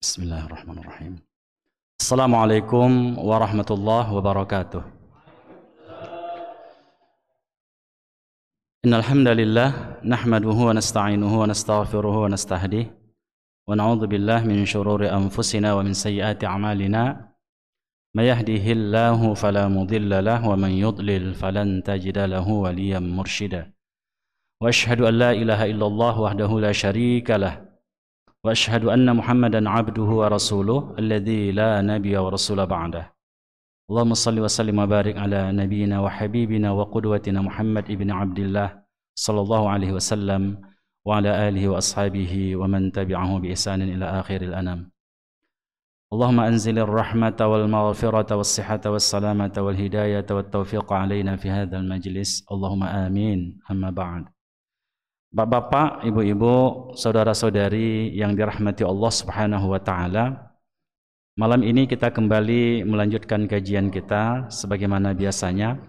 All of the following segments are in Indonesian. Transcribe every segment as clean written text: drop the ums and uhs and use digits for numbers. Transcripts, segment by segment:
Bismillahirrahmanirrahim. Assalamualaikum warahmatullahi wabarakatuh. Innal hamdalillah nahmaduhu wa nasta'inuhu wa nastaghfiruhu wa nastahdihi wa na'udzu billahi min shururi anfusina wa min sayyiati a'malina. May yahdihillahu fala mudilla lahu wa man yudlil falan tajida lahu waliyyan mursyida. Wa asyhadu an la ilaha illallah wahdahu la syarika lah. وأشهد أن محمدا عبده ورسوله الذي لا نبي ورسول بعده اللهم صل وسلم وبارك على نبينا وحبيبنا وقدوتنا محمد ابن عبد الله صلى الله عليه وسلم وعلى آله وأصحابه ومن تبعه بإحسان إلى آخر الأنام اللهم أنزل الرحمة والمغفرة والصحة والسلامة والهداية والتوفيق علينا في هذا المجلس اللهم آمين أما بعد. Bapak-bapak, ibu-ibu, saudara-saudari yang dirahmati Allah Subhanahu wa taala. Malam ini kita kembali melanjutkan kajian kita sebagaimana biasanya.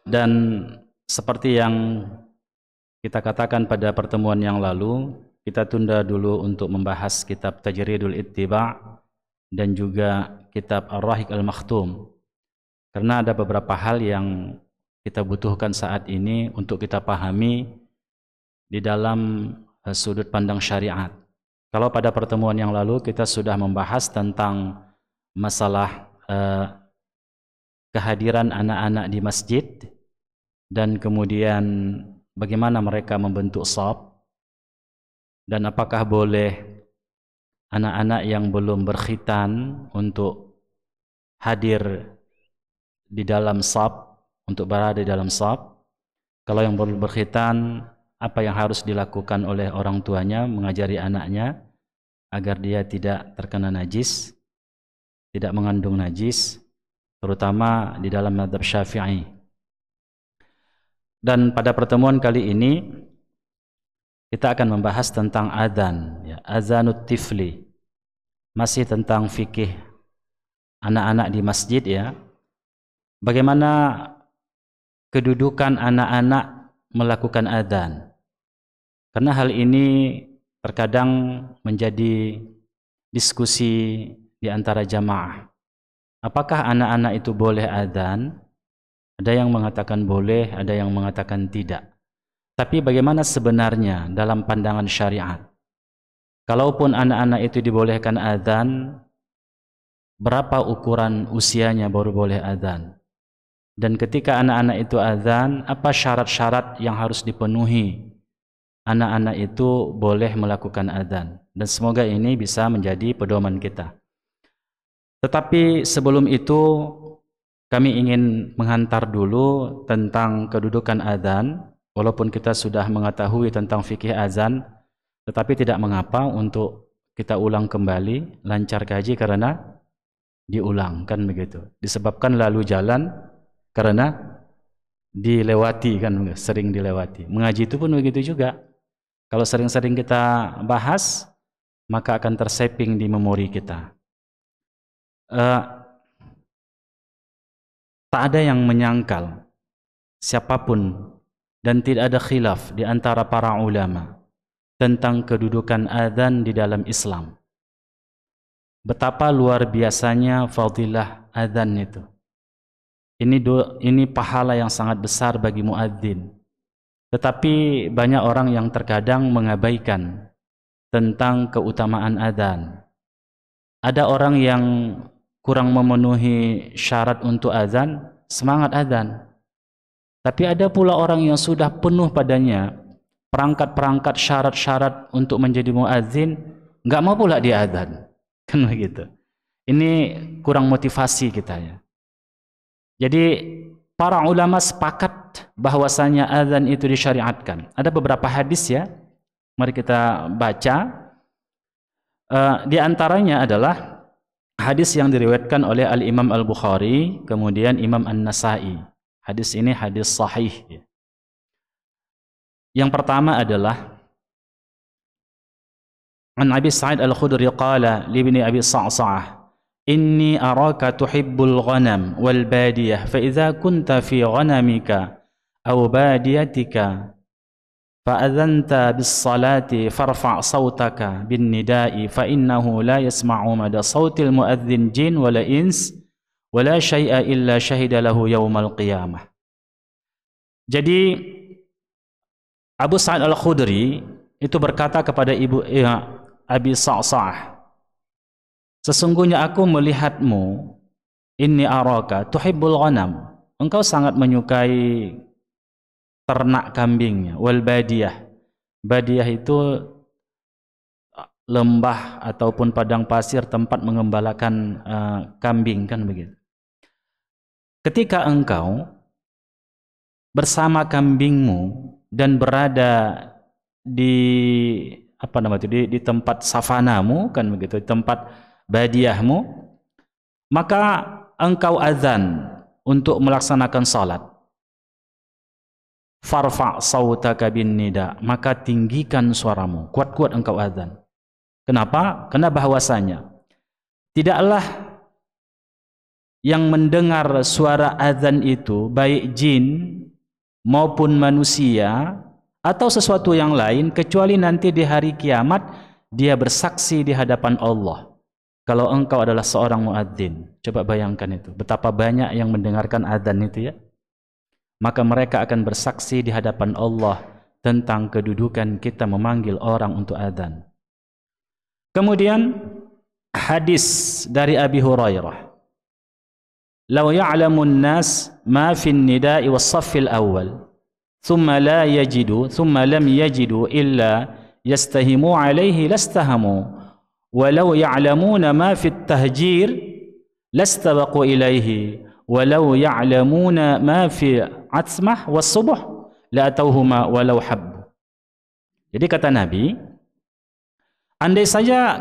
Dan seperti yang kita katakan pada pertemuan yang lalu, kita tunda dulu untuk membahas kitab Tajridul Ittiba' dan juga kitab Ar-Rahiq Al-Makhtum. Karena ada beberapa hal yang kita butuhkan saat ini untuk kita pahami di dalam sudut pandang syariat. Kalau pada pertemuan yang lalu kita sudah membahas tentang masalah kehadiran anak-anak di masjid dan kemudian bagaimana mereka membentuk shaf dan apakah boleh anak-anak yang belum berkhitan untuk hadir di dalam shaf, untuk berada di dalam shaf. Kalau yang belum berkhitan, apa yang harus dilakukan oleh orang tuanya mengajari anaknya agar dia tidak terkena najis, tidak mengandung najis, terutama di dalam mazhab Syafi'i. Dan pada pertemuan kali ini kita akan membahas tentang adzan, ya, adzanut tifli. Masih tentang fikih anak-anak di masjid, ya. Bagaimana kedudukan anak-anak melakukan adzan. Karena hal ini terkadang menjadi diskusi di antara jamaah. Apakah anak-anak itu boleh adzan? Ada yang mengatakan boleh, ada yang mengatakan tidak. Tapi bagaimana sebenarnya dalam pandangan syariat? Kalaupun anak-anak itu dibolehkan adzan, berapa ukuran usianya baru boleh adzan? Dan ketika anak-anak itu adzan, apa syarat-syarat yang harus dipenuhi anak-anak itu boleh melakukan adzan? Dan semoga ini bisa menjadi pedoman kita. Tetapi sebelum itu kami ingin menghantar dulu tentang kedudukan adzan. Walaupun kita sudah mengetahui tentang fikih adzan, tetapi tidak mengapa untuk kita ulang kembali, lancar kaji karena diulang, kan begitu. Disebabkan lalu jalan karena dilewati, kan, sering dilewati. Mengaji itu pun begitu juga. Kalau sering-sering kita bahas, maka akan terseping di memori kita. Tak ada yang menyangkal siapapun dan tidak ada khilaf di antara para ulama tentang kedudukan adzan di dalam Islam. Betapa luar biasanya fadilah adzan itu. Ini pahala yang sangat besar bagi muadzin. Tetapi banyak orang yang terkadang mengabaikan tentang keutamaan adzan. Ada orang yang kurang memenuhi syarat untuk adzan, semangat adzan. Tapi ada pula orang yang sudah penuh padanya perangkat-perangkat syarat-syarat untuk menjadi muadzin, nggak mau pula dia adzan. Kan begitu. Ini kurang motivasi kita, ya. Jadi para ulama sepakat bahwasanya adzan itu disyariatkan. Ada beberapa hadis, ya. Mari kita baca. Di antaranya adalah hadis yang diriwayatkan oleh Al-Imam Al-Bukhari, kemudian Imam An-Nasai. Hadis ini hadis sahih, ya. Yang pertama adalah An Abi Sa'id Al-Khudri qala li ibni Abi Sa'sa'ah Inni araka tuhibbul ghanam wal badiyah fa idza kunta fi ghanamika aw badiyatika fa'adzanta bis-salati farfa' sautaka bin nida'i fa innahu la yasma'u mada sautil muadzin jin wala ins wala syai'a illa syahida lahu yaumal qiyamah. Jadi Abu Sa'id Al-Khudri itu berkata kepada Abi Sa'sa'ah, sesungguhnya aku melihatmu, inni araka tuhibbul ghanam, engkau sangat menyukai ternak kambingnya, wal badiyah. Badiyah itu lembah ataupun padang pasir tempat mengembalakan kambing, kan begitu. Ketika engkau bersama kambingmu dan berada di di tempat savanamu, kan begitu, di tempat badiahmu, maka engkau azan untuk melaksanakan salat. Farfa' sautaka bin nida, maka tinggikan suaramu, kuat-kuat engkau azan. Kenapa? Karena bahwasanya tidaklah yang mendengar suara azan itu baik jin maupun manusia atau sesuatu yang lain, kecuali nanti di hari kiamat dia bersaksi di hadapan Allah kalau engkau adalah seorang muadzin. Coba bayangkan itu, betapa banyak yang mendengarkan azan itu ya. Maka mereka akan bersaksi di hadapan Allah tentang kedudukan kita memanggil orang untuk azan. Kemudian hadis dari Abi Hurairah, "Law ya'lamun nas ma fin nida'i was-saffil awwal, thumma lam yajidu illa yastahimu alaihi lastahamu, walau ya'lamuna ma fit tahjir lastabaqu ilaihi, walau ya'lamuna ma fi atsmah was subuh la atauhuma walau habbu." Jadi kata Nabi,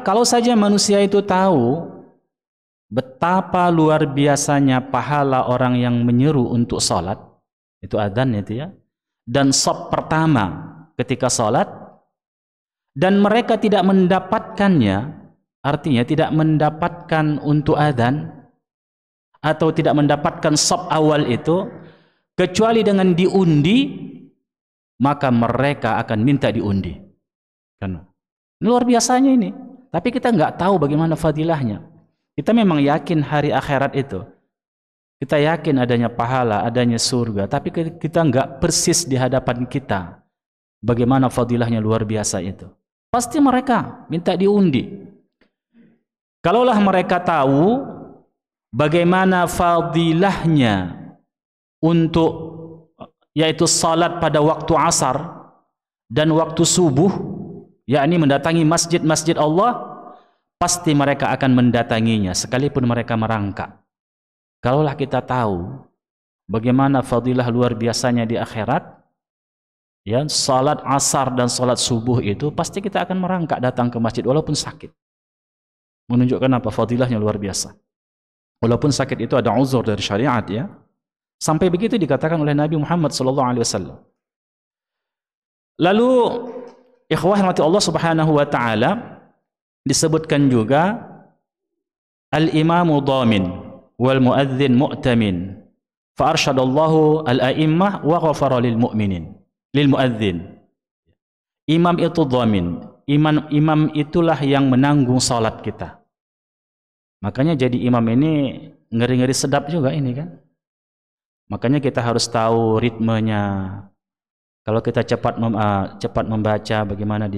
kalau saja manusia itu tahu betapa luar biasanya pahala orang yang menyeru untuk salat, itu adzan itu ya, dan shaf pertama ketika salat, dan mereka tidak mendapatkannya, artinya tidak mendapatkan untuk adzan atau tidak mendapatkan shaf awal itu kecuali dengan diundi, maka mereka akan minta diundi. Kan? Luar biasanya ini. Tapi kita nggak tahu bagaimana fadilahnya. Kita memang yakin hari akhirat itu. Kita yakin adanya pahala, adanya surga, tapi kita nggak persis di hadapan kita bagaimana fadilahnya luar biasa itu. Pasti mereka minta diundi. Kalaulah mereka tahu bagaimana fadilahnya untuk yaitu salat pada waktu asar dan waktu subuh, yakni mendatangi masjid-masjid Allah, pasti mereka akan mendatanginya sekalipun mereka merangkak. Kalaulah kita tahu bagaimana fadilah luar biasanya di akhirat, ya, salat asar dan salat subuh itu pasti kita akan merangkak datang ke masjid walaupun sakit. Menunjukkan apa? Fadilahnya luar biasa. Walaupun sakit itu ada uzur dari syariat ya. Sampai begitu dikatakan oleh Nabi Muhammad SAW. Lalu ikhwah rahmati Allah Subhanahu wa taala, disebutkan juga al-imamu dhamin wal muadzin mu'tamin fa arsyadallahu al-a'immah wa ghafara lil mu'minin lil muadzin. Imam itu dhamin, imam itulah yang menanggung salat kita. Makanya jadi imam ini ngeri-ngeri sedap juga ini kan. Makanya kita harus tahu ritmenya. Kalau kita cepat membaca, bagaimana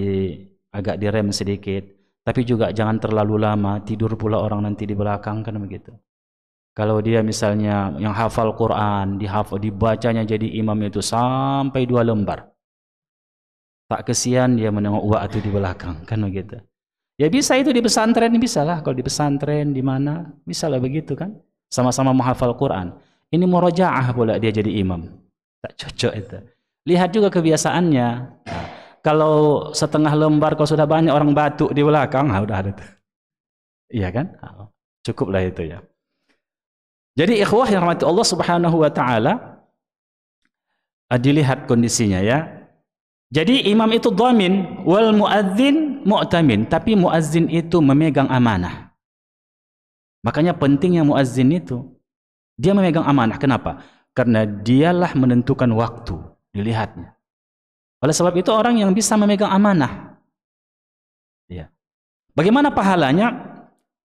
agak direm sedikit, tapi juga jangan terlalu lama, tidur pula orang nanti di belakang, kan begitu. Kalau dia misalnya yang hafal Quran, dibacanya jadi imam itu sampai 2 lembar, tak kesian dia menengok waktu di belakang, kan begitu. Ya bisa itu di pesantren, bisa lah. Kalau di pesantren di mana, bisa lah begitu kan. Sama-sama menghafal Quran. Ini murojaah pula dia jadi imam, tak cocok itu. Lihat juga kebiasaannya. Nah, kalau setengah lembar, kalau sudah banyak orang batuk di belakang, udah ada tuh. Iya kan? Cukuplah itu ya. Jadi ikhwah yang rahmati Allah Subhanahu wa taala, dilihat kondisinya ya. Jadi imam itu dhamin wal muadzin mu'tamin, tapi muadzin itu memegang amanah. Makanya pentingnya muadzin itu. Dia memegang amanah. Kenapa? Karena dialah menentukan waktu. Dilihatnya. Oleh sebab itu orang yang bisa memegang amanah. Ya. Bagaimana pahalanya?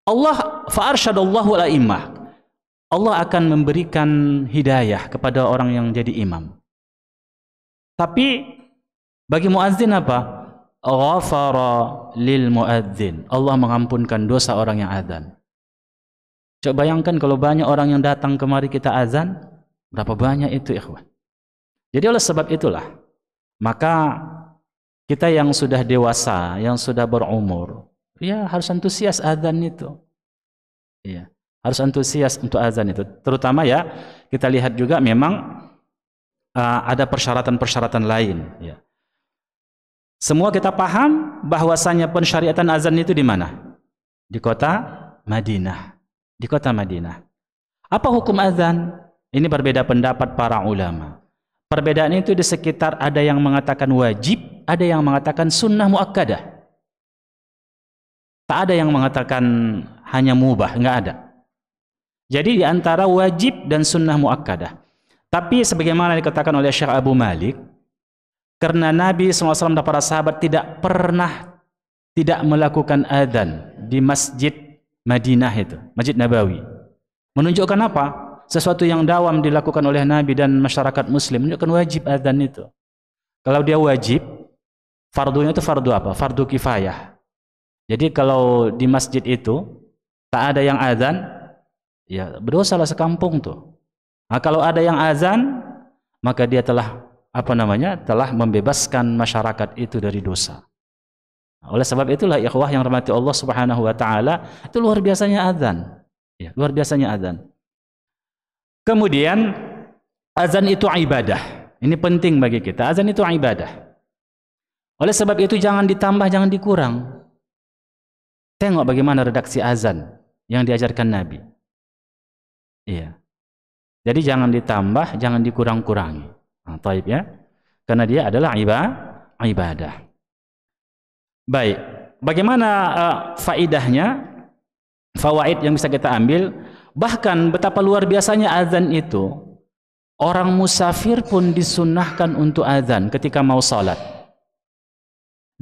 Allah fa'arsyadallahu al-a'immah. Allah akan memberikan hidayah kepada orang yang jadi imam. Tapi bagi muadzin apa? Ghafara lil muadzin. Allah mengampunkan dosa orang yang azan. Coba bayangkan kalau banyak orang yang datang kemari kita azan, berapa banyak itu, ikhwan. Jadi oleh sebab itulah, maka kita yang sudah dewasa, yang sudah berumur, ya harus antusias azan itu. Ya, harus antusias untuk azan itu. Terutama ya, kita lihat juga memang ada persyaratan-persyaratan lain. Ya. Semua kita paham bahwasanya pensyariatan azan itu di mana? Di kota Madinah. Di kota Madinah. Apa hukum azan? Ini berbeda pendapat para ulama. Perbedaan itu di sekitar ada yang mengatakan wajib, ada yang mengatakan sunnah muakkadah. Tak ada yang mengatakan hanya mubah, enggak ada. Jadi di antara wajib dan sunnah muakkadah. Tapi sebagaimana dikatakan oleh Syekh Abu Malik, karena Nabi SAW dan para sahabat tidak pernah tidak melakukan adzan di Masjid Madinah itu, Masjid Nabawi. Menunjukkan apa? Sesuatu yang dawam dilakukan oleh Nabi dan masyarakat muslim, menunjukkan wajib adzan itu. Kalau dia wajib, fardunya itu fardu apa? Fardu kifayah. Jadi kalau di masjid itu tak ada yang adzan, ya berdosalah sekampung tuh. Nah, kalau ada yang azan, maka dia telah telah membebaskan masyarakat itu dari dosa. Oleh sebab itulah ikhwah yang rahmati Allah Subhanahu wa taala, itu luar biasanya azan. Ya, luar biasanya azan. Kemudian azan itu ibadah. Ini penting bagi kita. Azan itu ibadah. Oleh sebab itu jangan ditambah, jangan dikurang. Tengok bagaimana redaksi azan yang diajarkan Nabi. Iya. Jadi jangan ditambah, jangan dikurang-kurangi. Nah, taib ya. Karena dia adalah ibadah. Baik. Bagaimana faidahnya? Fawaid yang bisa kita ambil? Bahkan betapa luar biasanya azan itu, orang musafir pun disunnahkan untuk azan ketika mau salat.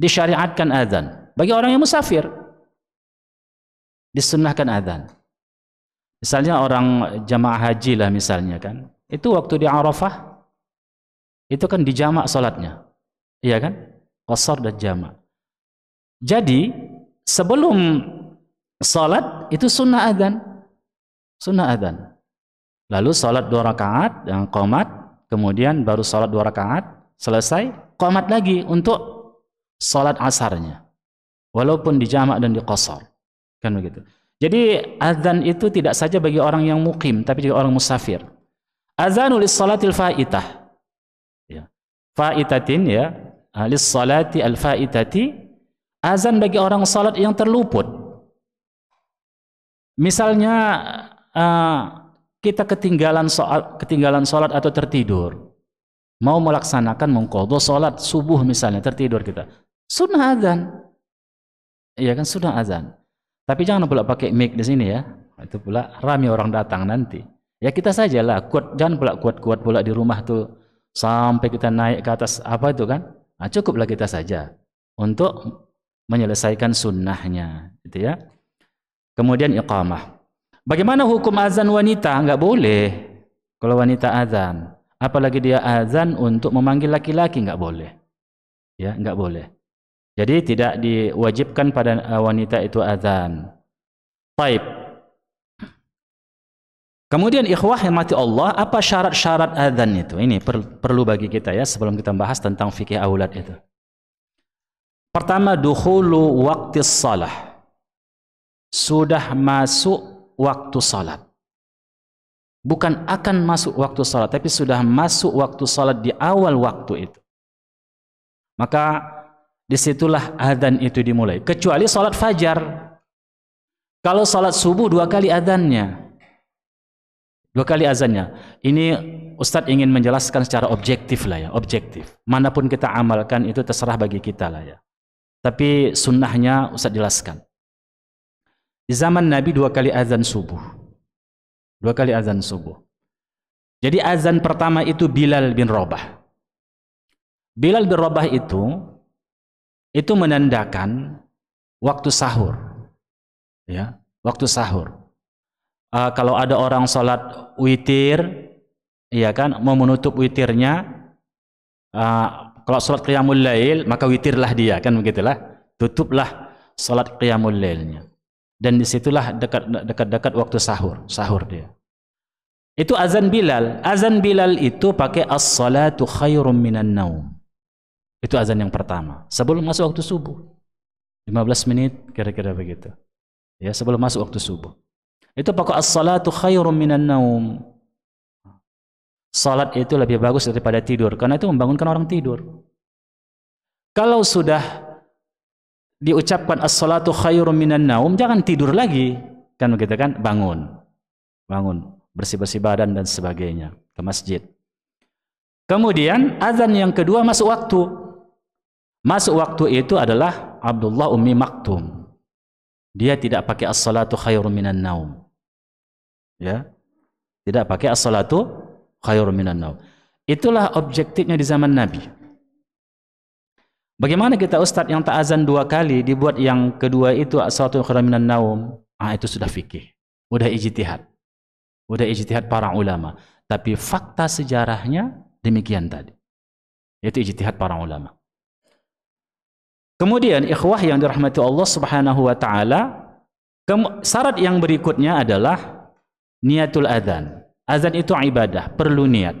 Disyariatkan azan. Bagi orang yang musafir, disunnahkan azan. Misalnya orang jamaah haji lah misalnya kan, itu waktu di Arafah, itu kan dijamak salatnya. Iya kan? Qasar dan jamak. Jadi, sebelum salat, itu sunnah azan. Sunnah adzan. Lalu salat 2 rakaat yang qomat, kemudian baru salat 2 rakaat, selesai, qomat lagi untuk salat asarnya. Walaupun dijamak dan diqasar. Kan begitu. Jadi adzan itu tidak saja bagi orang yang muqim, tapi juga orang musafir. Adzanu lis-salatil faitah. Ya. Faitatin ya, lis-salati al-faitati, azan bagi orang salat yang terluput. Misalnya kita ketinggalan sholat atau tertidur, mau melaksanakan mengqadha sholat subuh misalnya, tertidur kita, sunnah azan, iya kan, sunnah azan. Tapi jangan pula pakai mic di sini ya, itu pula ramai orang datang nanti. Ya kita sajalah, jangan pula kuat-kuat pula di rumah tuh sampai kita naik ke atas apa itu kan. Nah, cukuplah kita saja untuk menyelesaikan sunnahnya, gitu ya. Kemudian iqamah. Bagaimana hukum azan wanita? Enggak boleh. Kalau wanita azan, apalagi dia azan untuk memanggil laki-laki, enggak boleh. Ya, enggak boleh. Jadi tidak diwajibkan pada wanita itu azan. Baik. Kemudian ikhwah yang mati Allah, apa syarat-syarat azan itu? Ini perlu bagi kita ya sebelum kita bahas tentang fikih aulad itu. Pertama, dukhulu waqtis shalah. Sudah masuk waktu salat. Bukan akan masuk waktu salat, tapi sudah masuk waktu salat di awal waktu itu. Maka disitulah adzan itu dimulai. Kecuali salat fajar. Kalau salat subuh 2 kali adzannya. 2 kali azannya. Ini Ustadz ingin menjelaskan secara objektif lah ya, objektif. Manapun kita amalkan itu terserah bagi kita lah ya. Tapi sunnahnya Ustadz jelaskan. Di zaman Nabi 2 kali azan subuh. 2 kali azan subuh. Jadi azan pertama itu Bilal bin Rabah. Bilal bin Rabah itu menandakan waktu sahur. Ya, waktu sahur. Kalau ada orang sholat witir, ya kan, mau menutup witirnya, kalau sholat qiyamul lail, maka witirlah dia, kan begitulah. Tutuplah sholat qiyamul lailnya. Dan disitulah dekat-dekat waktu sahur dia. Itu azan Bilal. Azan Bilal itu pakai as-salatu khairum minan naum. Itu azan yang pertama. Sebelum masuk waktu subuh. 15 menit kira-kira begitu. Ya, sebelum masuk waktu subuh. Itu pakai as-salatu khairum minan naum. Salat itu lebih bagus daripada tidur, karena itu membangunkan orang tidur. Kalau sudah diucapkan as-salatu khairum minan naum, jangan tidur lagi. Kan begitu kan? Bangun. Bersih-bersih badan dan sebagainya, ke masjid. Kemudian azan yang kedua masuk waktu. Masuk waktu itu adalah Abdullah Ummi Maktum. Dia tidak pakai as-salatu khairum minan naum. Ya. Tidak pakai as-salatu khairum minan naum. Itulah objektifnya di zaman Nabi. Bagaimana kita ustaz yang tak azan 2 kali dibuat yang kedua itu as-salatu khairum minan naum? Itu sudah fikih. Udah ijtihad. Udah ijtihad para ulama. Tapi fakta sejarahnya demikian tadi. Itu ijtihad para ulama. Kemudian ikhwah yang dirahmati Allah Subhanahu wa taala, syarat yang berikutnya adalah niatul adzan. Azan itu ibadah, perlu niat.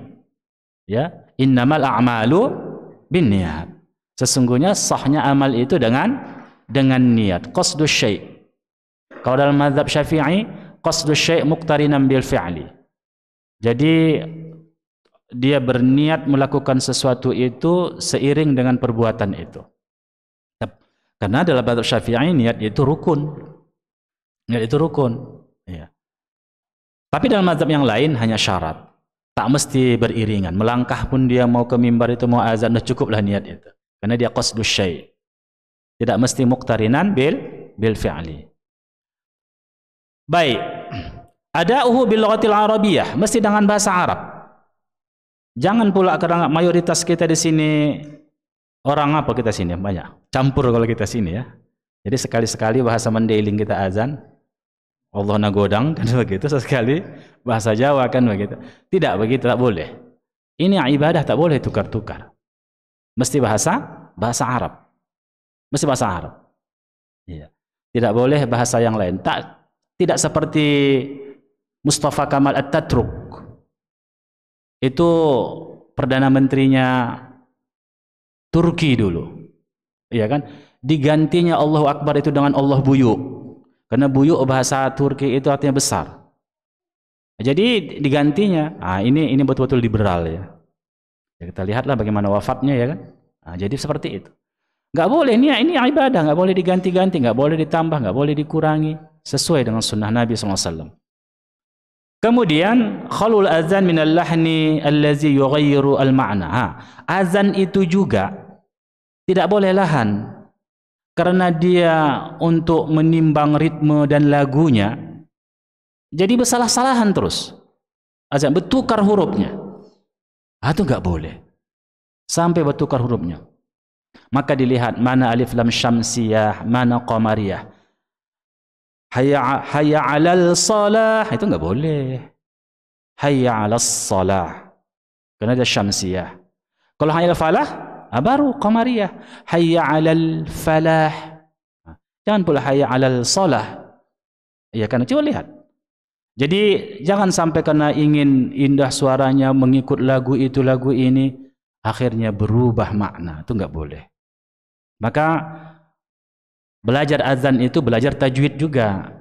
Ya, innamal a'malu binniyat. Sesungguhnya sahnya amal itu dengan niat. Qasdus syai'. Kalau dalam mazhab Syafi'i, qasdus syai' muqtarinan bil fi'li. Jadi dia berniat melakukan sesuatu itu seiring dengan perbuatan itu. Karena dalam mazhab Syafi'i niat itu rukun. Niat itu rukun. Ya. Tapi dalam mazhab yang lain hanya syarat. Tak mesti beriringan. Melangkah pun dia mau ke mimbar itu mau azan, dah cukuplah niat itu. Karena dia qasdus syai'. Tidak mesti muqtarinan bil fi'li. Baik. Ada'uhu bil lughatil arabiyyah, mesti dengan bahasa Arab. Jangan pula karena mayoritas kita di sini orang apa kita sini banyak. Campur kalau kita sini ya. Jadi sekali-sekali bahasa Mandailing kita azan. Allah nagodang kan begitu, sesekali bahasa Jawa kan begitu. Tidak begitu, tak boleh. Ini ibadah, tak boleh tukar-tukar. Mesti bahasa Arab. Mesti bahasa Arab. Iya. Tidak boleh bahasa yang lain. Tidak seperti Mustafa Kamal Ataturk. Itu Perdana Menterinya Turki dulu. Iya kan? Digantinya Allahu Akbar itu dengan Allah buyuk. Karena buyuk bahasa Turki itu artinya besar. Jadi digantinya, ini betul-betul liberal ya. Kita lihatlah bagaimana wafatnya ya kan. Jadi seperti itu. Nggak boleh, ini ibadah, nggak boleh diganti-ganti, nggak boleh ditambah, nggak boleh dikurangi, sesuai dengan sunnah Nabi SAW. Kemudian khalul azan minal lahni allazi yughayyiru al-ma'na. Azan itu juga tidak boleh lahan. Karena dia untuk menimbang ritme dan lagunya, jadi bersalah-salahan terus. Azan bertukar hurufnya. Itu nggak boleh. Sampai bertukar hurufnya. Maka dilihat mana alif lam syamsiyah, mana qamariyah. Hayya 'alal shalah, itu nggak boleh. Hayya 'alas shalah. Karena dia syamsiyah. Kalau hayya 'alal falah, baru qamariyah. Hayya 'alal falah. Jangan pula hayya 'alal shalah. Ya kan, coba lihat. Jadi jangan sampai karena ingin indah suaranya mengikut lagu itu lagu ini akhirnya berubah makna. Itu nggak boleh. Maka belajar azan itu belajar tajwid juga,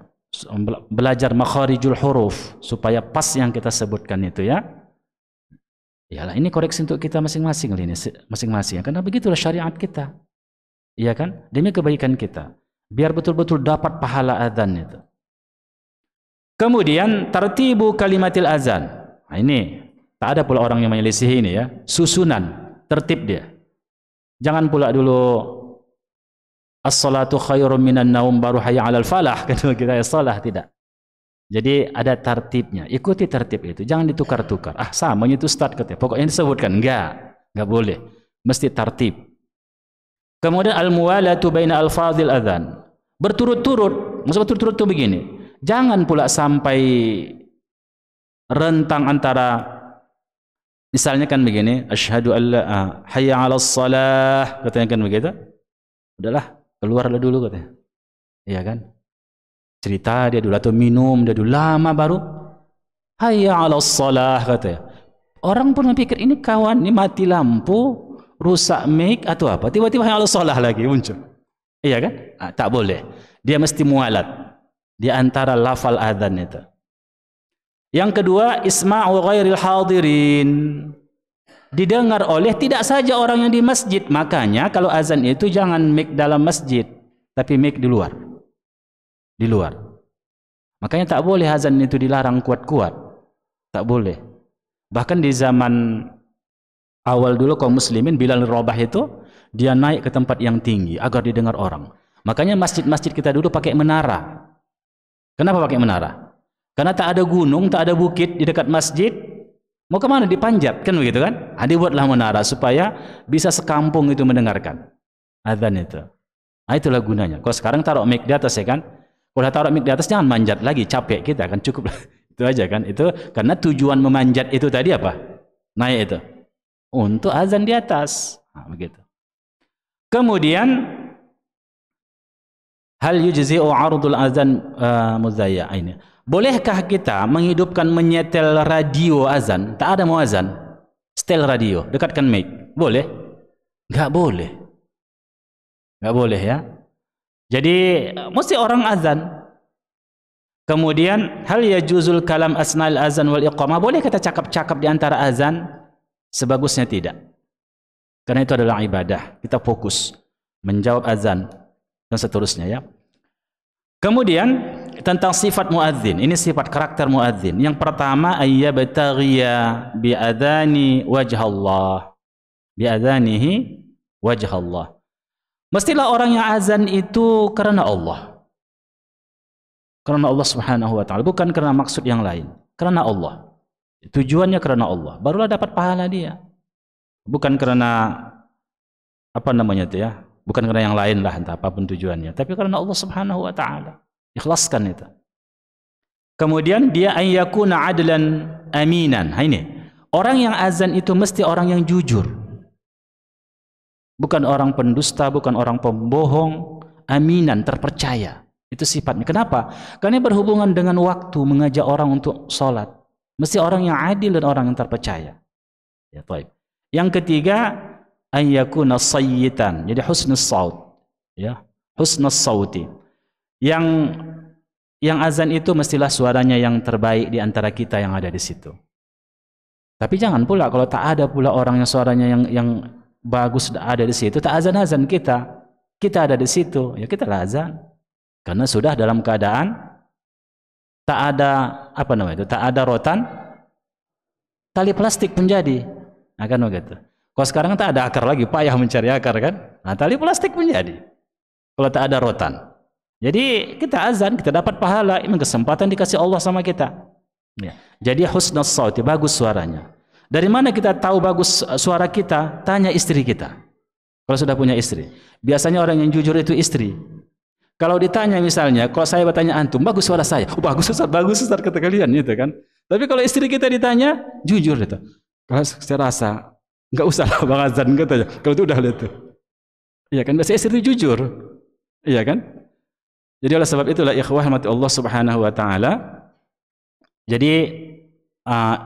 belajar makharijul huruf supaya pas yang kita sebutkan itu ya. Iyalah, ini koreksi untuk kita masing-masing ini masing-masing. Karena begitulah syariat kita. Iya kan? Demi kebaikan kita. Biar betul-betul dapat pahala azan itu. Kemudian tartibu kalimatil azan. Ini tak ada pula orang yang menyelisih ini ya. Susunan, tertib dia. Jangan pula dulu as-salatu khairum minan naum baru hayya 'alal falah kalau kita salah, tidak. Jadi ada tertibnya. Ikuti tertib itu. Jangan ditukar-tukar. Sama itu Ustaz katanya. Pokoknya disebutkan enggak boleh. mesti tartib. Kemudian al-muwalatu baina alfadhil adzan. Berturut-turut, maksud berturut-turut itu begini. Jangan pula sampai rentang antara, misalnya kan begini, asyhadu alla hayya 'alas shalah, katanya kan begitu. Udahlah, keluarlah dulu katanya. Iya kan? Cerita dia dulu atau minum dia dulu, lama baru hayya 'alas shalah katanya. Orang pun pikir ini kawan ini mati lampu, rusak mic atau apa, tiba-tiba hayya 'alas shalah lagi muncul. Iya kan? Tak boleh. Dia mesti mualat di antara lafal adzan itu. Yang kedua, isma'u ghairil hadirin. Didengar oleh tidak saja orang yang di masjid. Makanya kalau azan itu jangan mic dalam masjid, tapi mic di luar. Di luar. Makanya tak boleh azan itu dilarang kuat-kuat. Tak boleh. Bahkan di zaman awal dulu kaum muslimin, Bilal Rabah itu dia naik ke tempat yang tinggi agar didengar orang. Makanya masjid-masjid kita dulu pakai menara. Kenapa pakai menara? Karena tak ada gunung, tak ada bukit di dekat masjid. Mau kemana? Dipanjat, kan begitu kan? Dibuatlah menara supaya bisa sekampung itu mendengarkan azan itu. Itulah gunanya. Kalau sekarang taruh mic di atas ya kan? Kalau taruh mic di atas jangan manjat lagi, capek kita kan, cukup itu aja kan. Itu karena tujuan memanjat itu tadi apa? Naik itu untuk azan di atas. Begitu. Kemudian hal yujzi'u 'ardul azan muzayya ini. Bolehkah kita menghidupkan menyetel radio azan? Tak ada mau azan. Setel radio, dekatkan mic. Boleh? Enggak boleh. Enggak boleh ya. Jadi mesti orang azan. Kemudian hal yajuzul kalam asnal azan wal iqamah? Boleh kita cakap-cakap di antara azan? Sebagusnya tidak. Karena itu adalah ibadah. Kita fokus menjawab azan dan seterusnya ya. Kemudian tentang sifat muadzin. Ini sifat karakter muadzin. Yang pertama, ayyabtaghiya bi adani wajh Allah. Bi adanihi wajh Allah. Mestilah orang yang azan itu karena Allah. Karena Allah Subhanahu wa taala, bukan karena maksud yang lain. Karena Allah. Tujuannya karena Allah. Barulah dapat pahala dia. Bukan karena apa namanya itu ya, bukan karena yang lain lah, entah apapun tujuannya, tapi karena Allah Subhanahu wa taala. Ikhlaskan itu. Kemudian dia ayyakuna adlan aminan. Ini orang yang azan itu mesti orang yang jujur, bukan orang pendusta, bukan orang pembohong. Aminan, terpercaya. Itu sifatnya. Kenapa? Karena berhubungan dengan waktu, mengajak orang untuk sholat. Mesti orang yang adil dan orang yang terpercaya. Ya, baik. Yang ketiga, ayyakuna sayyitan. Jadi husnus saut. Ya, husnus sauti. Yang azan itu mestilah suaranya yang terbaik di antara kita yang ada di situ. Tapi jangan pula kalau tak ada pula orang yang suaranya yang bagus ada di situ, tak azan-azan kita. Kita ada di situ, ya kita azan. Karena sudah dalam keadaan tak ada apa namanya itu, tak ada rotan, tali plastik pun jadi. Nah, kan begitu. Kalau sekarang tak ada akar lagi, payah mencari akar kan? Nah, tali plastik pun jadi. Kalau tak ada rotan. Jadi kita azan, kita dapat pahala, ini kesempatan dikasih Allah sama kita. Ya. Jadi husnus sauti, bagus suaranya. Dari mana kita tahu bagus suara kita? Tanya istri kita. Kalau sudah punya istri. Biasanya orang yang jujur itu istri. Kalau ditanya misalnya, kalau saya bertanya antum, bagus suara saya. Oh, bagus Ustaz kata kalian gitu kan. Tapi kalau istri kita ditanya, jujur itu. Kalau saya rasa enggak usah lah Bang azan katanya. Kalau itu udah lihat tuh. Iya kan, biasanya istri itu jujur. Iya kan? Jadi oleh sebab itulah ikhwah rahmati Allah Subhanahu wa taala. Jadi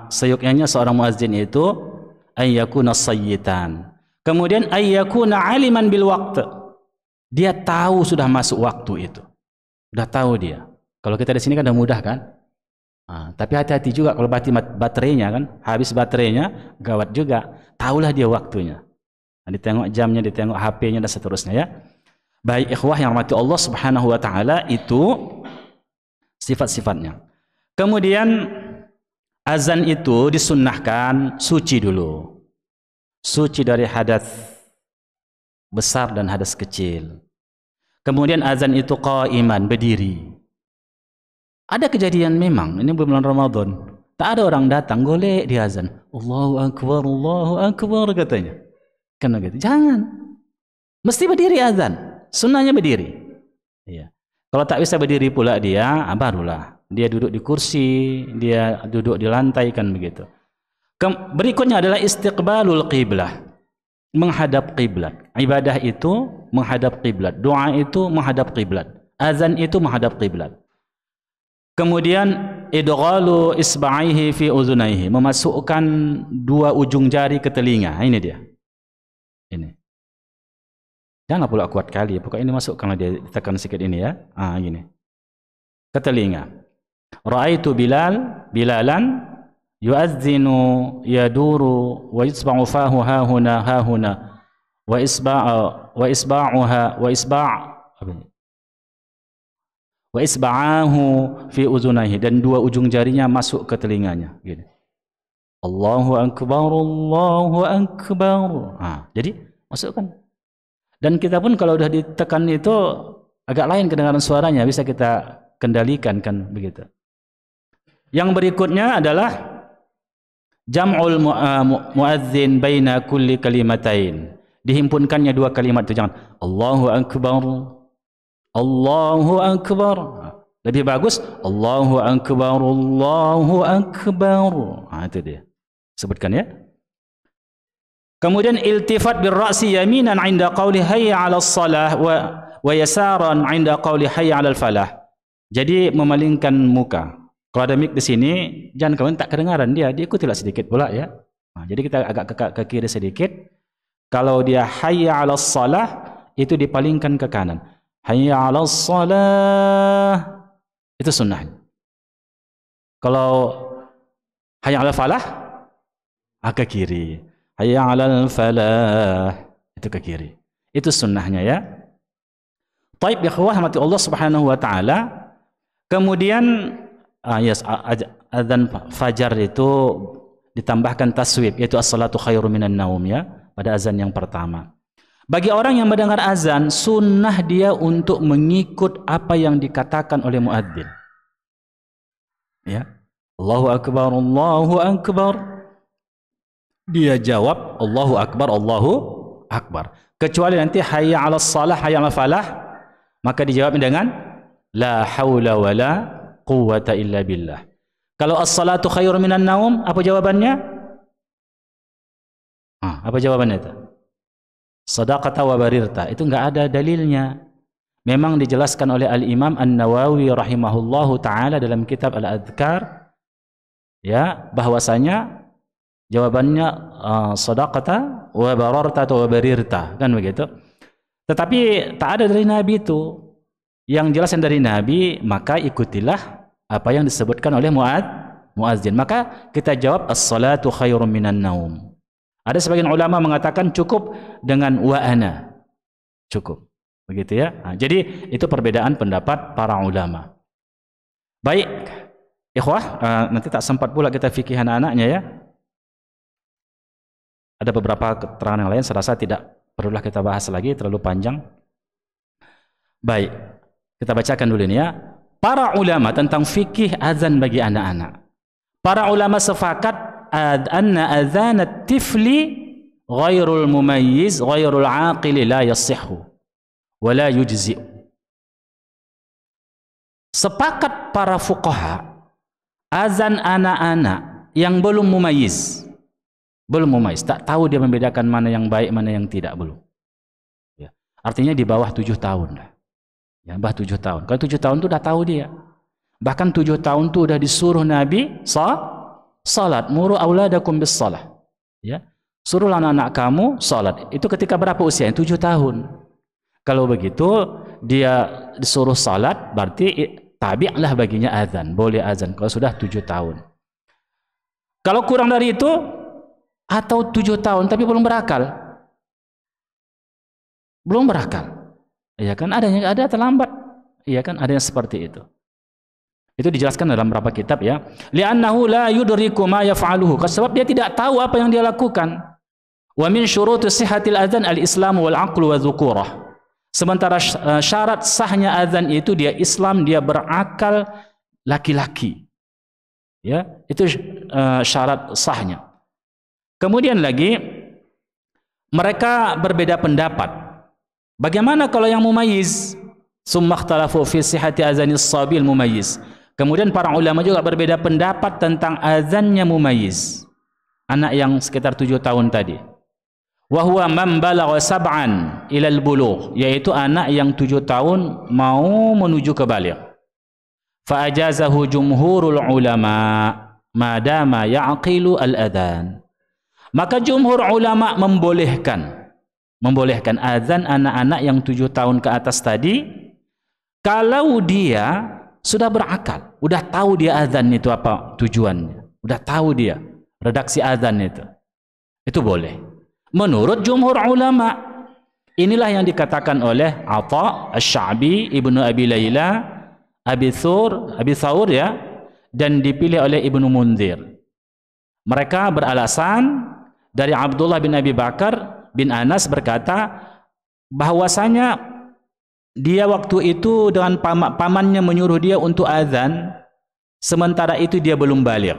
seyuknya seorang muazzin itu ayyakuna sayyitan. Kemudian ayyakuna aliman bil waqt. Dia tahu sudah masuk waktu itu. Sudah tahu dia. Kalau kita di sini kan udah mudah kan? Tapi hati-hati juga kalau baterainya kan, habis baterainya gawat juga. Tahulah dia waktunya. Ditengok jamnya, ditengok HP-nya dan seterusnya ya. Baik ikhwah yang rahmati Allah Subhanahu wa taala, itu sifat-sifatnya. Kemudian azan itu disunnahkan suci dulu. Suci dari hadas besar dan hadas kecil. Kemudian azan itu qaiman, berdiri. Ada kejadian memang, ini bulan Ramadan, tak ada orang datang, golek di azan. Allahu Akbar katanya. Kan begitu. Jangan. Mesti berdiri azan. Sunnahnya berdiri. Ya. Kalau tak bisa berdiri pula dia, barulah dia duduk di kursi, dia duduk di lantai, kan begitu. Berikutnya adalah istiqbalul qiblah. Menghadap qiblat. Ibadah itu menghadap qiblat. Doa itu menghadap qiblat. Azan itu menghadap qiblat. Kemudian idghalu isba'ihi fi uzunaihi, memasukkan dua ujung jari ke telinga. Ini dia. Ini. Jangan pula kuat kali, pokoknya ini masukkanlah dia, tekan sedikit ini ya. Gini. Ke telinga. Ra'aitu Bilalan yu'adzinu yaduru wa yusba'u fahu hahuna wa isba'ahu fi uzunaihi, dan dua ujung jarinya masuk ke telinganya gini. Allahu akbar, Allahu akbar. Jadi masukkan. Dan kita pun kalau sudah ditekan itu agak lain kedengaran suaranya, bisa kita kendalikan, kan begitu. Yang berikutnya adalah jam'ul muadzin baina kulli kalimatain. Dihimpunkannya dua kalimat itu, jangan Allahu akbar, Allahu akbar. Lebih bagus Allahu akbar, Allahu akbar. Itu dia. Sebutkan ya. Kemudian iltifat bil ra'si yaminan 'inda qauli hayya 'alas shalah wa yasaran 'inda qauli hayya 'alal falah. Jadi memalingkan muka. Kalau ada mic di sini, jangan kalian tak kedengaran dia, diikutilah sedikit pula ya. Jadi kita agak ke kiri sedikit. Kalau dia hayya 'alas shalah, itu dipalingkan ke kanan. Hayya 'alas shalah, itu sunnah. Kalau hayya 'alal falah, ke kiri. Hayya 'alal falah, itu ke kiri. Itu sunnahnya ya. Taib ya ikhwah, rahmati Allah Subhanahu wa taala. Kemudian azan fajar itu ditambahkan taswib, yaitu as-salatu khairu minan naum ya, pada azan yang pertama. Bagi orang yang mendengar azan, sunnah dia untuk mengikut apa yang dikatakan oleh muadzin. Ya. Allahu akbar, Allahu akbar. Dia jawab Allahu akbar, Allahu akbar. Kecuali nanti hayya 'alas shalah, hayya 'alal falah, maka dijawab dengan la haula wala quwwata illa billah. Kalau as-salatu khairu minan naum, apa jawabannya? Apa jawabannya itu? Sadaqata wa barirta. Itu enggak ada dalilnya. Memang dijelaskan oleh Al-Imam An-Nawawi rahimahullahu taala dalam kitab Al-Adhkar ya, bahwasanya jawabannya sadaqata wa bararta wa barirta, kan begitu. Tetapi tak ada dari Nabi itu. Yang jelas dari Nabi, maka ikutilah apa yang disebutkan oleh muadzin. Maka kita jawab as-salatu khairum minan naum. Ada sebagian ulama mengatakan cukup dengan wa ana. Cukup. Begitu ya. Jadi itu perbedaan pendapat para ulama. Baik. Ikhwah, nanti tak sempat pula kita fikih anak-anaknya ya. Ada beberapa keterangan yang lain, saya rasa tidak perlulah kita bahas lagi, terlalu panjang. Baik, kita bacakan dulu ini ya. Para ulama tentang fikih azan bagi anak-anak. Para ulama sepakat anna azan at-tifli ghairul mumayyiz ghairul aqili la yasihhu wa la yujzi. Sepakat para fuqaha, azan anak-anak yang belum mumayyiz, tak tahu dia membedakan mana yang baik, mana yang tidak, belum. Ya. Artinya di bawah 7 tahun. Ya, bawah 7 tahun. Kalau 7 tahun itu udah tahu dia. Bahkan 7 tahun itu udah disuruh Nabi salat. Muru auladakum bis salah. Ya. Suruhlah anak-anak kamu salat. Itu ketika berapa usia? 7 tahun. Kalau begitu dia disuruh salat, berarti tabi'lah baginya azan. Boleh azan kalau sudah 7 tahun. Kalau kurang dari itu, atau 7 tahun tapi belum berakal, ya kan, ada terlambat, ya kan, ada yang seperti itu. Itu dijelaskan dalam beberapa kitab ya. Li'annahu la yudriku ma yaf'aluhu, sebab dia tidak tahu apa yang dia lakukan. Wa min syuruti sihhatil adzan al-islam wal aqlu wa dzukurah. Sementara syarat sahnya azan itu dia Islam, dia berakal, laki-laki. Ya, itu syarat sahnya. Kemudian lagi mereka berbeda pendapat. Bagaimana kalau yang mumayyiz? Summa ikhtalafu fi sihhati azanis sabil mumayyiz. Kemudian para ulama juga berbeda pendapat tentang azannya mumayyiz, anak yang sekitar 7 tahun tadi. Wa huwa man balagha sab'an ila al-bulugh, yaitu anak yang 7 tahun mau menuju ke baligh. Fa ajazahu jumhurul ulama madama ya'qilu al-adhan. Maka jumhur ulama membolehkan azan anak-anak yang 7 tahun ke atas tadi kalau dia sudah berakal, udah tahu dia azan itu apa tujuannya, udah tahu dia redaksi azan itu boleh. Menurut jumhur ulama, inilah yang dikatakan oleh Atha, Asy-Sya'bi, Ibnu Abi Layla, Abi Thawr ya, dan dipilih oleh Ibnu Munzir. Mereka beralasan dari Abdullah bin Abi Bakar bin Anas berkata bahwasanya dia waktu itu dengan pamannya menyuruh dia untuk azan, sementara itu dia belum baligh.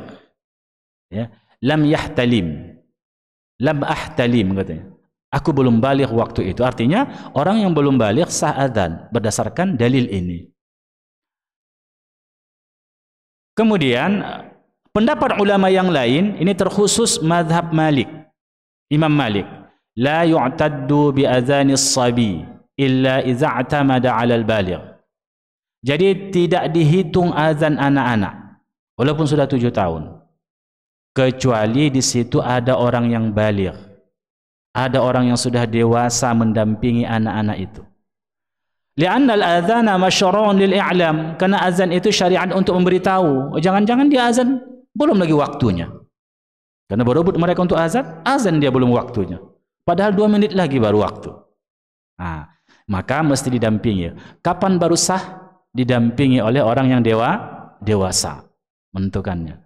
Ya, lam ahtalim katanya. Aku belum baligh waktu itu. Artinya orang yang belum baligh sah azan berdasarkan dalil ini. Kemudian pendapat ulama yang lain ini terkhusus mazhab Malik. Imam Malik, la yu'taddu bi azanis sabi illa iza atamada 'alal baligh. Jadi tidak dihitung azan anak-anak walaupun sudah 7 tahun. Kecuali di situ ada orang yang baligh. Ada orang yang sudah dewasa mendampingi anak-anak itu. Li'anna al-adzana masyru'un lil i'lam, karena azan itu syariat untuk memberitahu. Jangan-jangan dia azan belum lagi waktunya. Karena berebut mereka untuk azan dia belum waktunya. Padahal 2 menit lagi baru waktu. Nah, maka mesti didampingi. Kapan baru sah? Didampingi oleh orang yang dewasa menentukannya.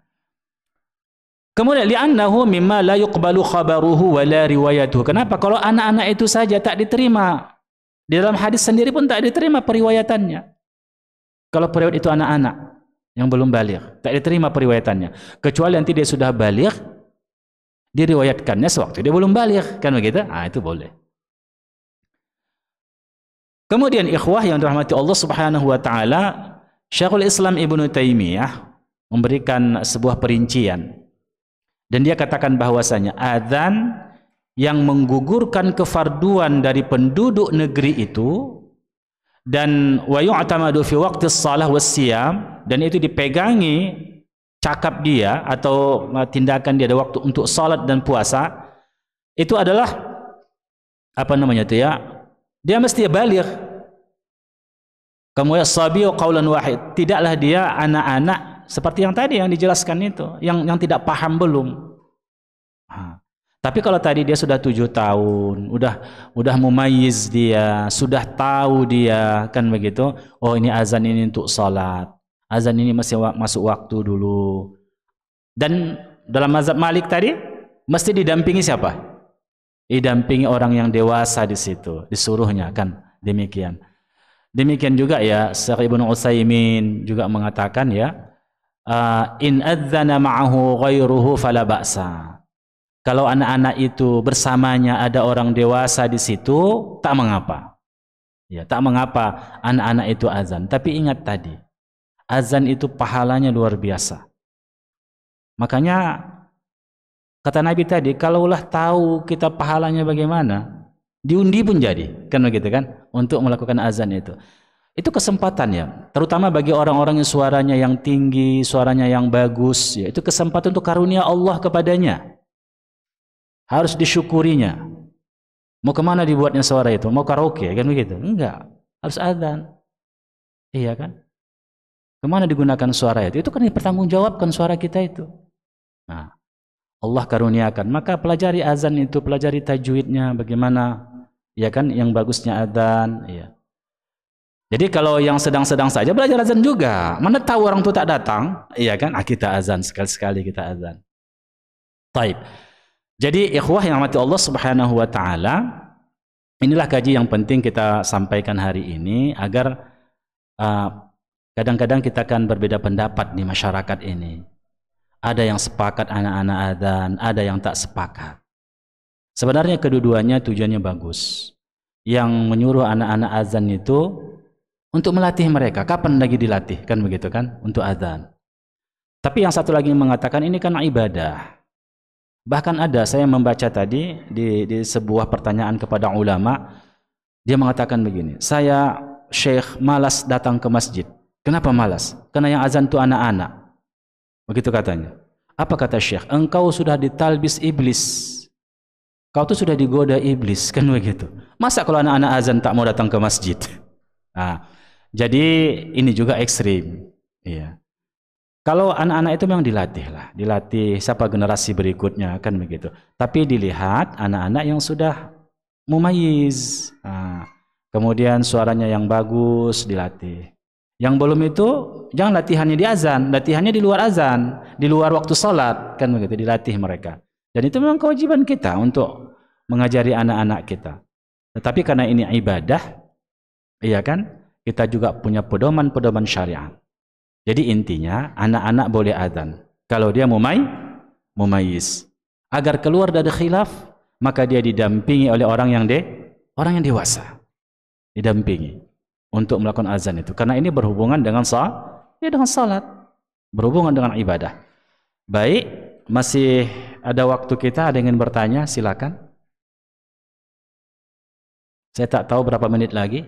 Kemudian li'annahu mimma la yuqbalu khabaruhu wa la riwayatuhu. Kenapa? Kalau anak-anak itu saja tak diterima. Di dalam hadis sendiri pun tak diterima periwayatannya. Kalau periwayat itu anak-anak yang belum baligh, tak diterima periwayatannya. Kecuali nanti dia sudah baligh, diriwayatkannya sewaktu dia belum baligh, kan begitu? Ah, itu boleh. Kemudian ikhwah yang dirahmati Allah Subhanahu wa taala, Syekhul Islam Ibnu Taimiyah memberikan sebuah perincian. Dan dia katakan bahwasanya adzan yang menggugurkan kefarduan dari penduduk negeri itu dan wa yu'tamadu fi waqtis shalah wassiyam, dan itu dipegangi cakap dia atau tindakan dia ada waktu untuk salat dan puasa, itu adalah apa namanya itu ya, dia mesti baligh. Kemudian sabiyu qaulan wahid, tidaklah dia anak-anak seperti yang tadi yang dijelaskan itu, yang tidak paham belum. Tapi kalau tadi dia sudah 7 tahun, udah mumayyiz dia, sudah tahu dia, kan begitu. Oh, ini azan ini untuk salat, azan ini masih masuk waktu dulu. Dan dalam mazhab Malik tadi mesti didampingi siapa? Didampingi orang yang dewasa di situ, disuruhnya, kan demikian. Demikian juga ya Syekh Ibnu Utsaimin juga mengatakan ya, in adzana ma'ahu ghairuhu fala ba'sa. Kalau anak-anak itu bersamanya ada orang dewasa di situ, tak mengapa. Ya, tak mengapa anak-anak itu azan. Tapi ingat tadi, azan itu pahalanya luar biasa. Makanya kata Nabi tadi, kalaulah tahu kita pahalanya bagaimana, diundi pun jadi, kan begitu kan, untuk melakukan azan itu. Itu kesempatan ya, terutama bagi orang-orang yang suaranya yang tinggi, suaranya yang bagus, ya, itu kesempatan untuk karunia Allah kepadanya. Harus disyukurinya. Mau kemana dibuatnya suara itu? Mau karaoke, kan begitu? Enggak, harus azan. Iya kan? Kemana digunakan suara itu? Itu kan dipertanggungjawabkan suara kita itu. Nah, Allah karuniakan. Maka pelajari azan itu, pelajari tajwidnya, bagaimana, ya kan, yang bagusnya azan. Iya. Jadi kalau yang sedang-sedang saja belajar azan juga. Mana tahu orang itu tak datang? Iya kan? Kita azan, sekali-sekali kita azan. Taib. Jadi ikhwah yang rahmati Allah Subhanahu wa taala, inilah kaji yang penting kita sampaikan hari ini agar kadang-kadang kita akan berbeda pendapat di masyarakat ini. Ada yang sepakat anak-anak azan, ada yang tak sepakat. Sebenarnya kedua-duanya tujuannya bagus. Yang menyuruh anak-anak azan itu untuk melatih mereka. Kapan lagi dilatih? Kan begitu kan? Untuk azan. Tapi yang satu lagi mengatakan ini kan ibadah. Bahkan ada, saya membaca tadi di sebuah pertanyaan kepada ulama, dia mengatakan begini, saya Syekh malas datang ke masjid. Kenapa malas? Karena yang azan itu anak-anak. Begitu katanya. Apa kata Syekh? Engkau sudah ditalbis iblis. Kau tuh sudah digoda iblis, kan begitu. Masa kalau anak-anak azan tak mau datang ke masjid? Nah, jadi ini juga ekstrim. Iya. Kalau anak-anak itu memang dilatih siapa generasi berikutnya, kan begitu. Tapi dilihat anak-anak yang sudah mumayyiz. Nah, kemudian suaranya yang bagus dilatih. Yang belum itu jangan latihannya di azan, latihannya di luar azan, di luar waktu salat, kan begitu, dilatih mereka. Dan itu memang kewajiban kita untuk mengajari anak-anak kita. Tetapi karena ini ibadah, iya kan? Kita juga punya pedoman-pedoman syariat. Jadi intinya anak-anak boleh azan kalau dia mumayyiz. Agar keluar dari khilaf, maka dia didampingi oleh orang yang dewasa. Didampingi untuk melakukan azan itu. Karena ini berhubungan dengan salat, berhubungan dengan ibadah. Baik, masih ada waktu kita, ada yang ingin bertanya, silakan. Saya tak tahu berapa menit lagi.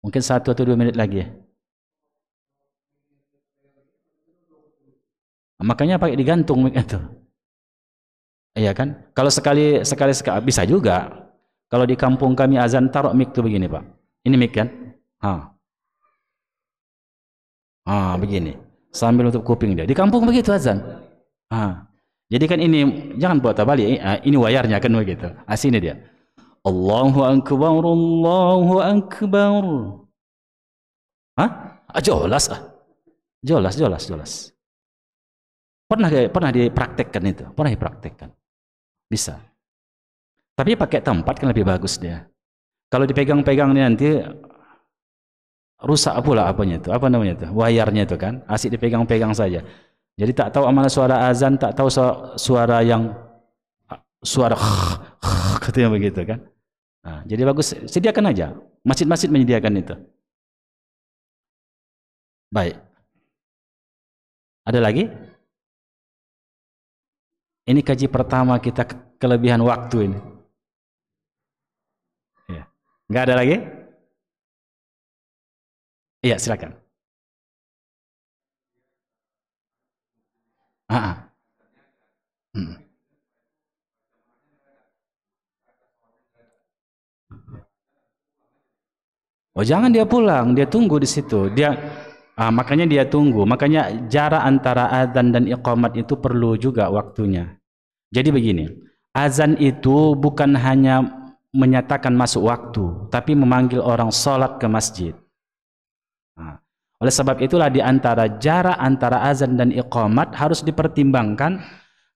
Mungkin 1 atau 2 menit lagi ya. Makanya pakai digantung mic itu. Iya kan? Kalau sekali bisa juga. Kalau di kampung kami azan taruh mic tuh begini, Pak. Ini mic kan? Begini. Sambil nutup kuping dia. Di kampung begitu azan. Jadi kan ini jangan buat balik. Ini wayarnya kan begitu. Sini dia. Allahu akbar, Allahu akbar. Jelas. Jelas. Pernah dipraktekkan itu. Pernah dipraktekkan. Bisa. Tapi pakai tempat kan lebih bagus dia. Kalau dipegang-pegang nanti rusak pula apanya itu, apa namanya itu, wayarnya itu kan, asik dipegang-pegang saja. Jadi tak tahu mana suara azan, tak tahu suara yang suara katanya begitu kan. Nah, jadi bagus sediakan aja, masjid-masjid menyediakan itu. Baik. Ada lagi? Ini kaji pertama kita, kelebihan waktu ini. Ya. Nggak ada lagi? Iya, silakan. Oh, jangan dia pulang, dia tunggu di situ. Makanya dia tunggu. Makanya jarak antara azan dan iqamat itu perlu juga waktunya. Jadi begini, azan itu bukan hanya menyatakan masuk waktu, tapi memanggil orang sholat ke masjid. Oleh sebab itulah di antara jarak antara azan dan iqamat harus dipertimbangkan.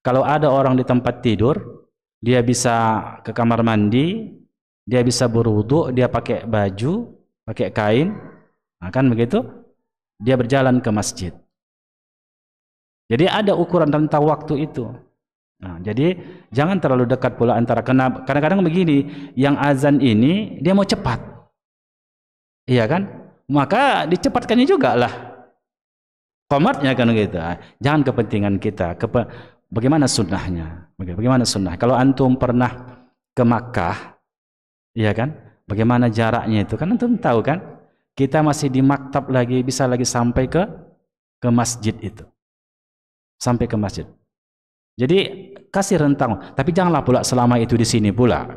Kalau ada orang di tempat tidur, dia bisa ke kamar mandi, dia bisa berwudu, dia pakai baju, pakai kain, kan begitu, dia berjalan ke masjid. Jadi ada ukuran rentang waktu itu. Jadi jangan terlalu dekat pula antara, kadang-kadang begini, yang azan ini dia mau cepat, iya kan? Maka dicepatkannya juga lah qomatnya kan gitu. Jangan kepentingan kita, bagaimana sunnahnya? Bagaimana sunnah? Kalau antum pernah ke Makkah, iya kan? Bagaimana jaraknya itu kan antum tahu kan? Kita masih di maktab lagi, bisa lagi sampai ke masjid itu. Sampai ke masjid. Jadi kasih rentang, tapi janganlah pula selama itu di sini pula.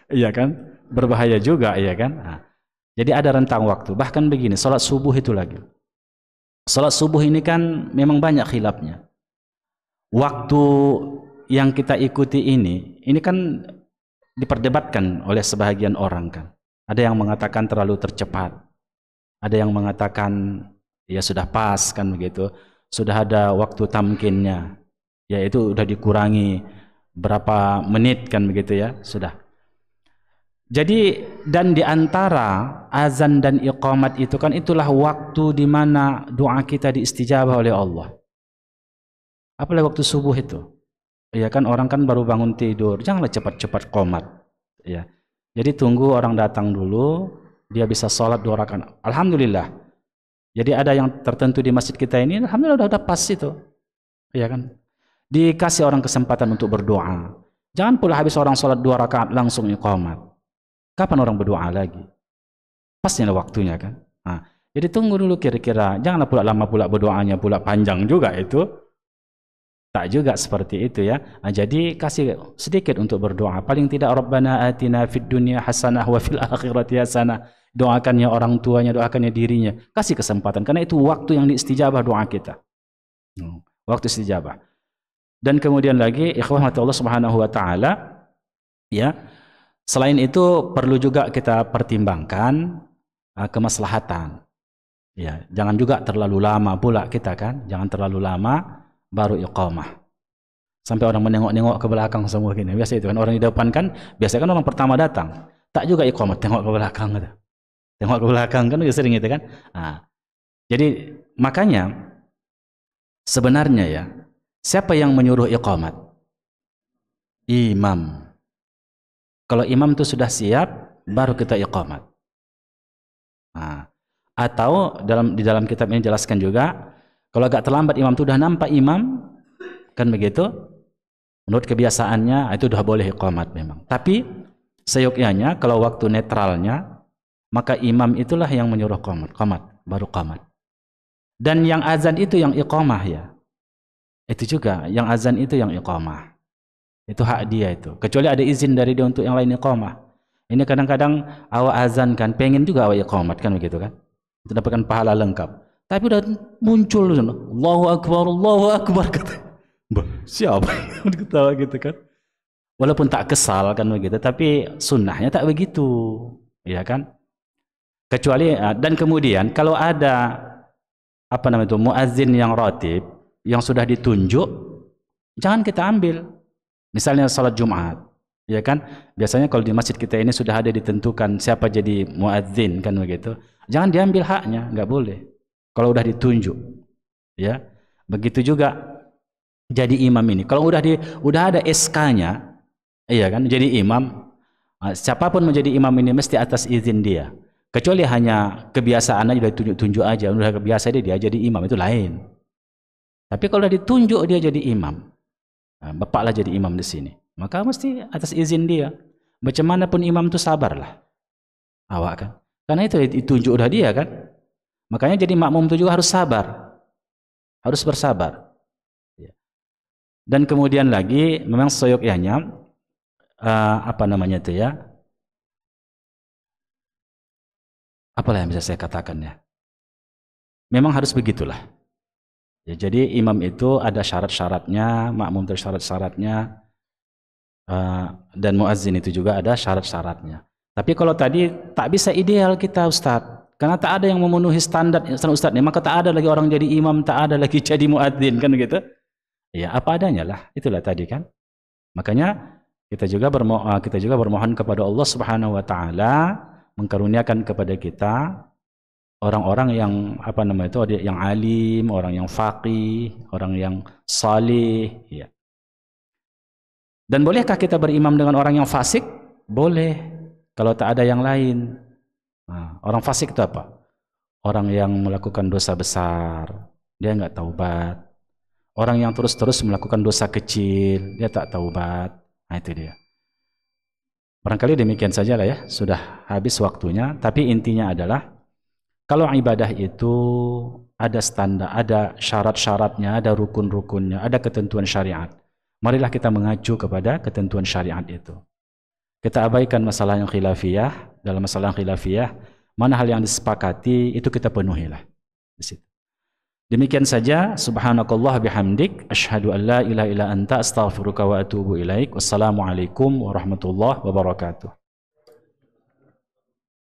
Iya kan? Berbahaya juga, iya kan? Jadi ada rentang waktu. Bahkan begini, salat subuh itu lagi. Salat subuh ini kan memang banyak khilafnya. Waktu yang kita ikuti ini kan diperdebatkan oleh sebahagian orang kan. Ada yang mengatakan terlalu tercepat. Ada yang mengatakan ya sudah pas kan begitu. Sudah ada waktu tamkinnya. Yaitu sudah dikurangi berapa menit kan begitu ya, sudah. Jadi dan di antara azan dan iqamat itu kan itulah waktu di mana doa kita diistijabah oleh Allah. Apalagi waktu subuh itu. Ya kan, orang kan baru bangun tidur, janganlah cepat-cepat qomat. Ya. Jadi tunggu orang datang dulu, dia bisa sholat 2 rakaat. Alhamdulillah. Jadi ada yang tertentu di masjid kita ini, alhamdulillah udah pas itu. Ya kan? Dikasih orang kesempatan untuk berdoa. Jangan pula habis orang sholat 2 rakaat langsung iqamat. Kapan orang berdoa lagi? Pasnya waktunya kan. Nah, jadi tunggu dulu kira-kira. Janganlah pula lama pula berdoanya, pula panjang juga itu. Tak juga seperti itu ya. Nah, jadi kasih sedikit untuk berdoa. Paling tidak Rabbana atina fid dunya hasanah wa fil akhirati hasanah. Doakannya orang tuanya, doakannya dirinya. Kasih kesempatan karena itu waktu yang diistijabah doa kita. Waktu istijabah. Dan kemudian lagi ikhwah Allah Subhanahu wa taala ya. Selain itu perlu juga kita pertimbangkan kemaslahatan. Ya, jangan juga terlalu lama pula kita kan. Jangan terlalu lama baru iqamah. Sampai orang menengok-nengok ke belakang semua gini. Biasa itu kan orang di depan kan, biasa kan orang pertama datang. Tak juga iqamah, tengok ke belakang gitu. Tengok ke belakang kan sering gitu kan. Nah, jadi makanya sebenarnya ya, siapa yang menyuruh iqamat? Imam. Kalau imam itu sudah siap, baru kita iqamat. Nah, atau di dalam kitab ini jelaskan juga, kalau agak terlambat imam itu sudah nampak imam, kan begitu, menurut kebiasaannya itu sudah boleh iqamat memang. Tapi seyogyanya kalau waktu netralnya, maka imam itulah yang menyuruh qamat, baru qamat. Dan yang azan itu yang iqamah ya. Itu juga, yang azan itu yang iqamah. Itu hak dia itu. Kecuali ada izin dari dia untuk yang lain iqamah. Ini kadang-kadang awak azan kan, pengen juga awak iqamat kan begitu kan. Untuk dapatkan pahala lengkap. Tapi udah muncul Allahu Akbar kata. Siapa yang ketawa gitu kan? Walaupun tak kesal kan begitu, tapi sunnahnya tak begitu, ya kan? Kecuali dan kemudian kalau ada apa namanya itu muazzin yang ratib yang sudah ditunjuk, jangan kita ambil. Misalnya salat Jumat, ya kan? Biasanya kalau di masjid kita ini sudah ada ditentukan siapa jadi muazzin kan begitu. Jangan diambil haknya, nggak boleh. Kalau udah ditunjuk, ya. Begitu juga jadi imam ini. Kalau udah ada SK-nya, iya kan? Jadi imam, siapapun menjadi imam ini mesti atas izin dia. Kecuali hanya kebiasaan aja, udah tunjuk aja, udah kebiasa dia jadi imam, itu lain. Tapi kalau udah ditunjuk dia jadi imam, bapaklah jadi imam di sini, maka mesti atas izin dia. Macam mana pun imam itu sabarlah, awak kan? Karena itu ditunjuk udah dia kan. Makanya jadi makmum itu juga harus sabar, harus bersabar. Dan kemudian lagi, memang seyogyanya apa namanya itu ya? Apalah yang bisa saya katakan ya? Memang harus begitulah. Ya, jadi imam itu ada syarat-syaratnya, makmum itu syarat-syaratnya, dan muazzin itu juga ada syarat-syaratnya. Tapi kalau tadi tak bisa ideal kita Ustadz, karena tak ada yang memenuhi standar Ustadz ini, maka tak ada lagi orang jadi imam, tak ada lagi jadi muazzin kan gitu. Ya apa adanya lah, itulah tadi kan. Makanya kita juga bermohon kepada Allah Subhanahu wa taala mengkaruniakan kepada kita orang-orang yang apa namanya itu, yang alim, orang yang faqih, orang yang salih ya. Dan bolehkah kita berimam dengan orang yang fasik? Boleh. Kalau tak ada yang lain. Nah, orang fasik itu apa? Orang yang melakukan dosa besar, dia nggak taubat. Orang yang terus-terus melakukan dosa kecil, dia tak taubat. Nah itu dia. Barangkali demikian saja lah ya, sudah habis waktunya. Tapi intinya adalah, kalau ibadah itu ada standar, ada syarat-syaratnya, ada rukun-rukunnya, ada ketentuan syariat. Marilah kita mengacu kepada ketentuan syariat itu. Kita abaikan masalah yang khilafiyah. Dalam masalah yang khilafiyah, mana hal yang disepakati itu kita penuhilah di situ. Demikian saja. Subhanakallah bihamdik, asyhadu an la ilaha illa anta, astaghfiruka wa atubu ilaik. Wassalamualaikum warahmatullahi wabarakatuh.